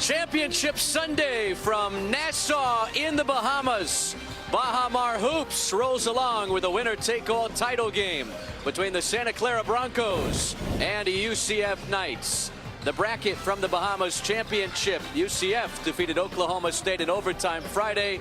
Championship Sunday from Nassau in the Bahamas. Baha Mar Hoops rolls along with a winner-take-all title game between the Santa Clara Broncos and the UCF Knights. The bracket from the Bahamas Championship. UCF defeated Oklahoma State in overtime Friday.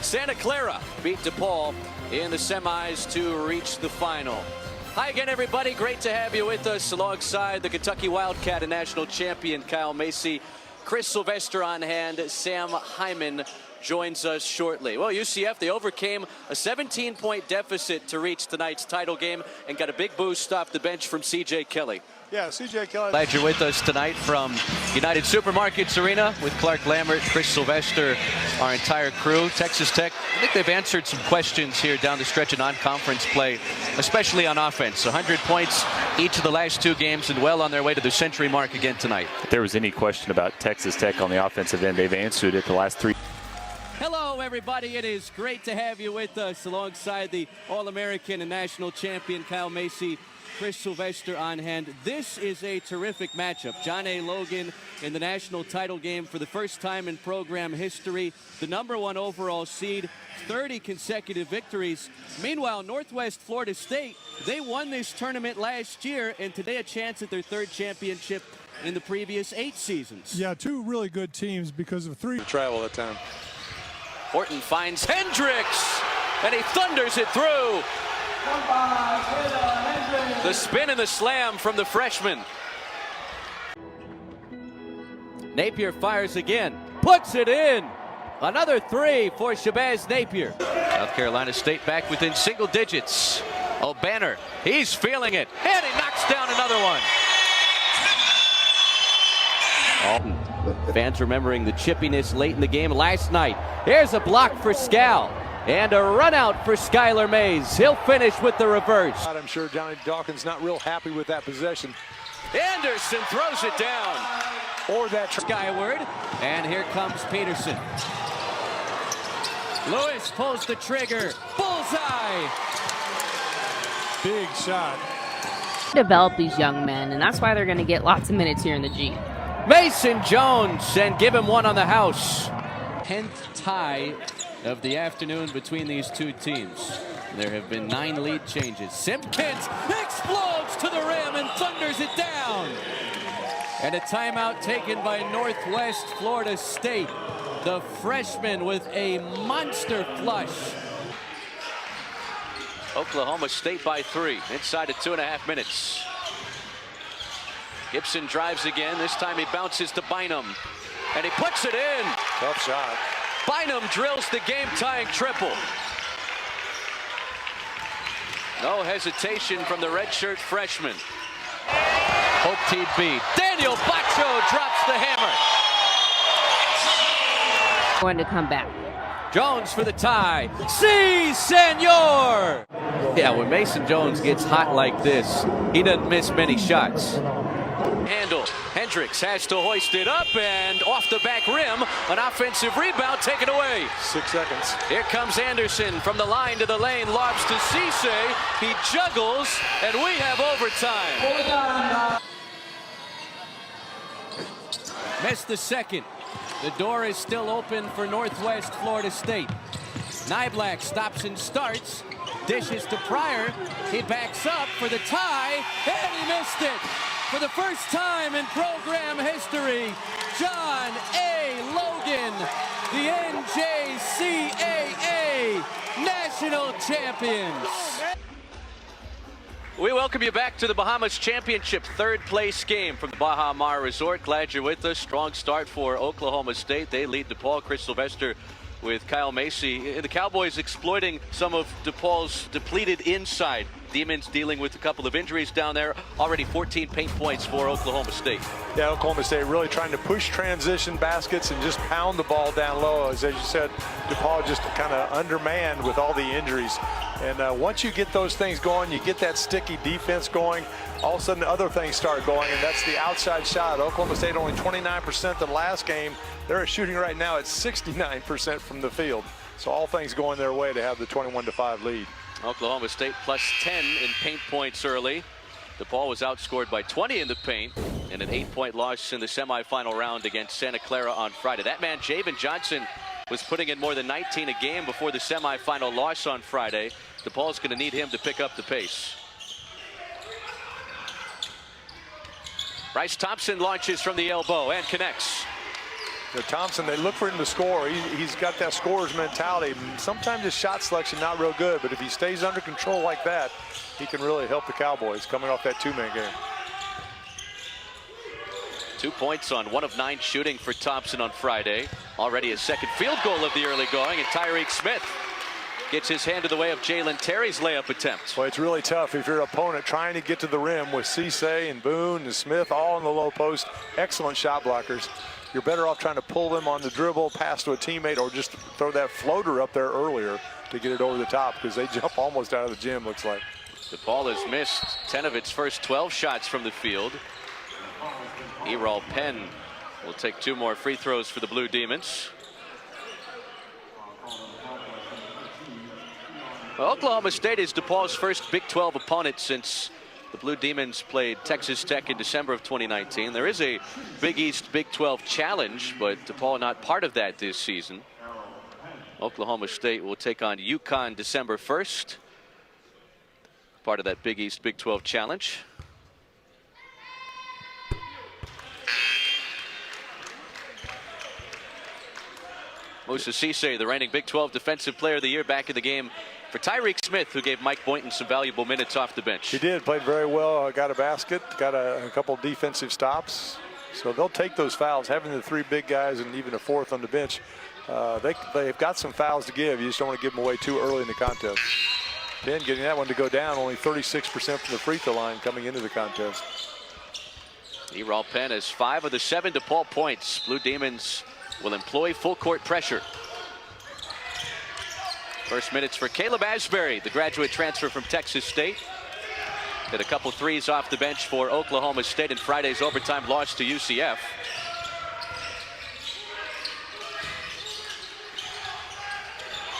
Santa Clara beat DePaul in the semis to reach the final. Hi again, everybody. Great to have you with us alongside the Kentucky Wildcat and national champion Kyle Macy. Chris Sylvester on hand. Sam Hyman joins us shortly. Well, UCF, they overcame a 17-point deficit to reach tonight's title game and got a big boost off the bench from C.J. Kelly. Yeah, C.J. Kelly. Glad you're with us tonight from United Supermarkets Arena with Clark Lambert, Chris Sylvester, our entire crew. Texas Tech, I think they've answered some questions here down the stretch of non-conference play, especially on offense. 100 points each of the last two games and well on their way to the century mark again tonight. If there was any question about Texas Tech on the offensive end, they've answered it the last three. Hello, everybody. It is great to have you with us alongside the All-American and national champion Kyle Macy, Chris Sylvester on hand. This is a terrific matchup. John A. Logan in the national title game for the first time in program history. The #1 overall seed, 30 consecutive victories. Meanwhile, Northwest Florida State, they won this tournament last year, and today a chance at their third championship in the previous 8 seasons. Yeah, two really good teams because of three. Travel that time. Horton finds Hendricks, and he thunders it through. The spin and the slam from the freshman. Napier fires again, puts it in. Another 3 for Shabazz Napier. South Carolina State back within single digits. Oh, Banner, he's feeling it, and he knocks down another one. Alton. Fans remembering the chippiness late in the game last night. Here's a block for Scal. And a run out for Skylar Mays. He'll finish with the reverse. I'm sure Johnny Dawkins not real happy with that possession. Anderson throws it down. Or that skyward. And here comes Peterson. Lewis pulls the trigger. Bullseye. Big shot. Develop these young men, and that's why they're going to get lots of minutes here in the G. Mason Jones, and give him one on the house. 10th tie of the afternoon between these two teams. There have been 9 lead changes. Simpkins explodes to the rim and thunders it down. And a timeout taken by Northwest Florida State. The freshman with a monster flush. Oklahoma State by 3, inside of 2.5 minutes. Gibson drives again. This time he bounces to Bynum. And he puts it in. tough shot. Bynum drills the game-tying triple. No hesitation from the redshirt freshman. Hoped he'd beat. Daniel Bacho drops the hammer. Going to come back. Jones for the tie. Si, senor! Yeah, when Mason Jones gets hot like this, he doesn't miss many shots. Handle. Hendricks has to hoist it up, and off the back rim, an offensive rebound taken away. 6 seconds. Here comes Anderson from the line to the lane, lobs to Cisse. He juggles, and we have overtime. Missed the second. The door is still open for Northwest Florida State. Nyblack stops and starts. Dishes to Pryor. He backs up for the tie, and he missed it. For the first time in program history, John A. Logan, the NJCAA National Champions. We welcome you back to the Bahamas Championship third place game from the Baha Mar Resort. Glad you're with us. Strong start for Oklahoma State. They lead DePaul. Chris Sylvester with Kyle Macy. The Cowboys exploiting some of DePaul's depleted inside. Demons dealing with a couple of injuries down there. Already 14 paint points for Oklahoma State. Yeah, Oklahoma State really trying to push transition baskets and just pound the ball down low. As you said, DePaul just kind of undermanned with all the injuries. And once you get those things going, you get that sticky defense going, all of a sudden other things start going, and that's the outside shot. Oklahoma State only 29% the last game. They're shooting right now at 69% from the field. So all things going their way to have the 21-5 lead. Oklahoma State plus 10 in paint points early. DePaul was outscored by 20 in the paint. in an 8-point loss in the semifinal round against Santa Clara on Friday. That man, Javen Johnson, was putting in more than 19 a game before the semifinal loss on Friday. DePaul's going to need him to pick up the pace. Bryce Thompson launches from the elbow and connects. Thompson, they look for him to score. He's got that scorer's mentality. Sometimes his shot selection not real good, but if he stays under control like that, he can really help the Cowboys coming off that 2-man game. 2 points on 1 of 9 shooting for Thompson on Friday. Already his second field goal of the early going, and Tyreek Smith gets his hand in the way of Jalen Terry's layup attempt. Well, it's really tough if your opponent trying to get to the rim with Cisse and Boone and Smith all in the low post. Excellent shot blockers. You're better off trying to pull them on the dribble, pass to a teammate, or just throw that floater up there earlier to get it over the top, because they jump almost out of the gym, looks like. DePaul has missed 10 of its first 12 shots from the field. Errol Penn will take 2 more free throws for the Blue Demons. Well, Oklahoma State is DePaul's first Big 12 opponent since the Blue Demons played Texas Tech in December of 2019. There is a Big East Big 12 challenge, but DePaul not part of that this season. Oklahoma State will take on UConn December 1st. Part of that Big East Big 12 challenge. Moussa Cisse, the reigning Big 12 Defensive Player of the Year, back in the game for Tyreek Smith, who gave Mike Boynton some valuable minutes off the bench. He did, played very well, got a basket, got a couple defensive stops. So they'll take those fouls. Having the 3 big guys and even a 4th on the bench, they've got some fouls to give. You just don't want to give them away too early in the contest. Penn getting that one to go down, only 36% from the free throw line coming into the contest. Errol Penn has 5 of the 7 DePaul points. Blue Demons will employ full court pressure. First minutes for Caleb Asbury, the graduate transfer from Texas State. Hit a couple threes off the bench for Oklahoma State in Friday's overtime loss to UCF.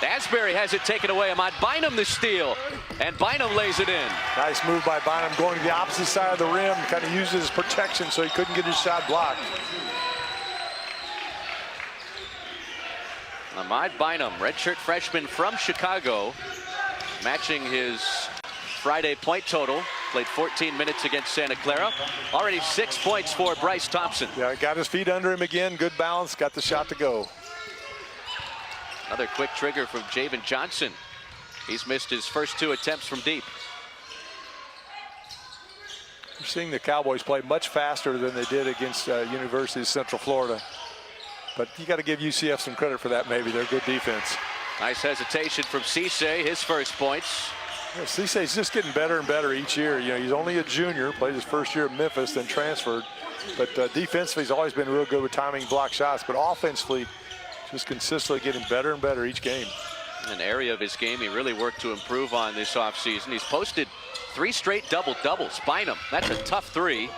Asbury has it taken away. Ahmad Bynum the steal, and Bynum lays it in. Nice move by Bynum, going to the opposite side of the rim, kind of uses his protection so he couldn't get his shot blocked. Ahmad Bynum, redshirt freshman from Chicago, matching his Friday point total. Played 14 minutes against Santa Clara. Already 6 points for Bryce Thompson. Yeah, got his feet under him again. Good balance, got the shot to go. Another quick trigger from Javen Johnson. He's missed his first 2 attempts from deep. We're seeing the Cowboys play much faster than they did against University of Central Florida. But you got to give UCF some credit for that, maybe. They're good defense. Nice hesitation from Cisse, his first points. Yeah, Cisse's just getting better and better each year. You know, he's only a junior, played his first year at Memphis, then transferred. But defensively, he's always been real good with timing block shots. But offensively, just consistently getting better and better each game. An area of his game he really worked to improve on this offseason. He's posted 3 straight double-doubles. Bynum, that's a tough 3.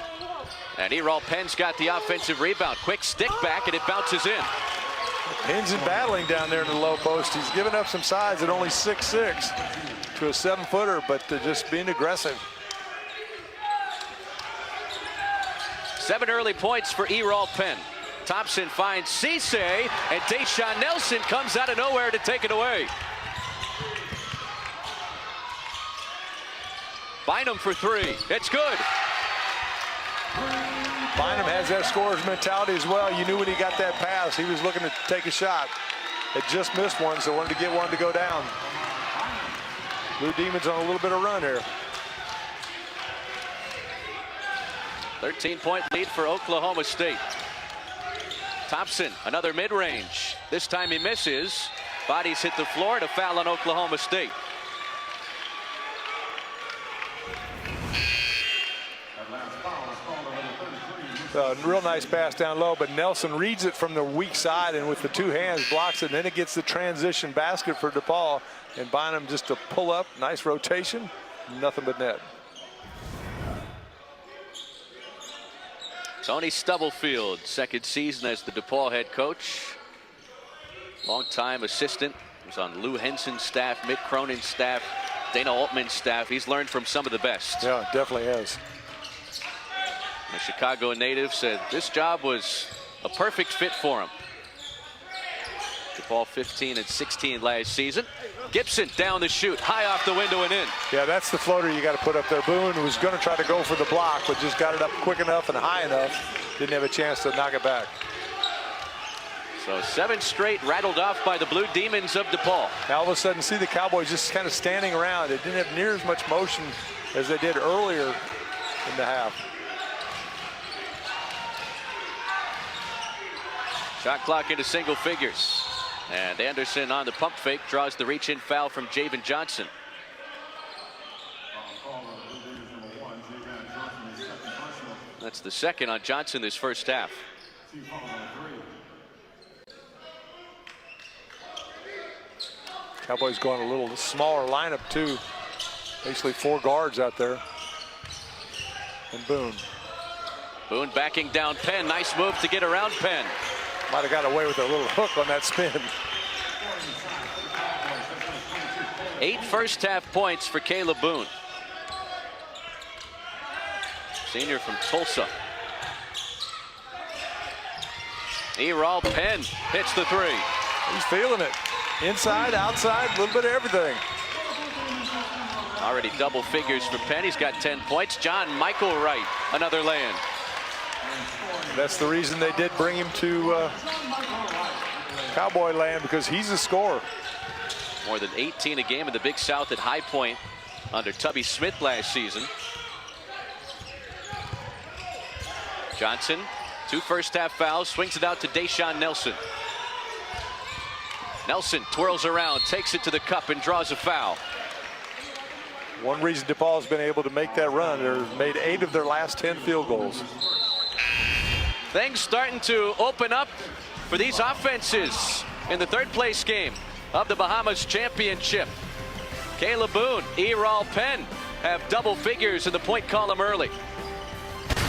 And Errol Penn's got the offensive rebound. Quick stick back, and it bounces in. Penn's in battling down there in the low post. He's given up some size at only 6'6" to a 7-footer, but just being aggressive. 7 early points for Errol Penn. Thompson finds Cisse, and Deshaun Nelson comes out of nowhere to take it away. Bynum for 3. It's good. Bynum has that scorer's mentality as well. You knew when he got that pass, he was looking to take a shot. It just missed one, so wanted to get one to go down. Blue Demons on a little bit of run here. 13-point lead for Oklahoma State. Thompson, another mid-range. This time he misses. Bodies hit the floor, and a foul on Oklahoma State. Real nice pass down low, but Nelson reads it from the weak side and with the 2 hands blocks it, and then it gets the transition basket for DePaul, and Bynum just to pull up. Nice rotation, nothing but net. Tony Stubblefield, second season as the DePaul head coach. Longtime assistant. He was on Lou Henson's staff, Mick Cronin's staff, Dana Altman's staff. He's learned from some of the best. Yeah, definitely has. The Chicago native said this job was a perfect fit for him. DePaul 15 and 16 last season. Gibson down the chute, high off the window and in. Yeah, that's the floater you got to put up there. Boone was going to try to go for the block, but just got it up quick enough and high enough. Didn't have a chance to knock it back. So 7 straight rattled off by the Blue Demons of DePaul. Now all of a sudden, see the Cowboys just kind of standing around. It didn't have near as much motion as they did earlier in the half. Shot clock into single figures. And Anderson on the pump fake draws the reach-in foul from Javen Johnson. That's the second on Johnson this first half. Cowboys going a little smaller lineup too. Basically 4 guards out there. And Boone. Boone backing down Penn. Nice move to get around Penn. Might have got away with a little hook on that spin. 8 first half points for Caleb Boone. Senior from Tulsa. Eral Penn hits the 3. He's feeling it. Inside, outside, a little bit of everything. Already double figures for Penn. He's got 10 points. John Michael Wright, another land. That's the reason they did bring him to Cowboy land, because he's a scorer. More than 18 a game in the Big South at High Point under Tubby Smith last season. Johnson, 2 first half fouls, swings it out to Deshaun Nelson. Nelson twirls around, takes it to the cup and draws a foul. One reason DePaul's been able to make that run, they've made 8 of their last 10 field goals. Things starting to open up for these offenses in the 3rd place game of the Bahamas Championship. Caleb Boone, Eral Penn have double figures in the point column early.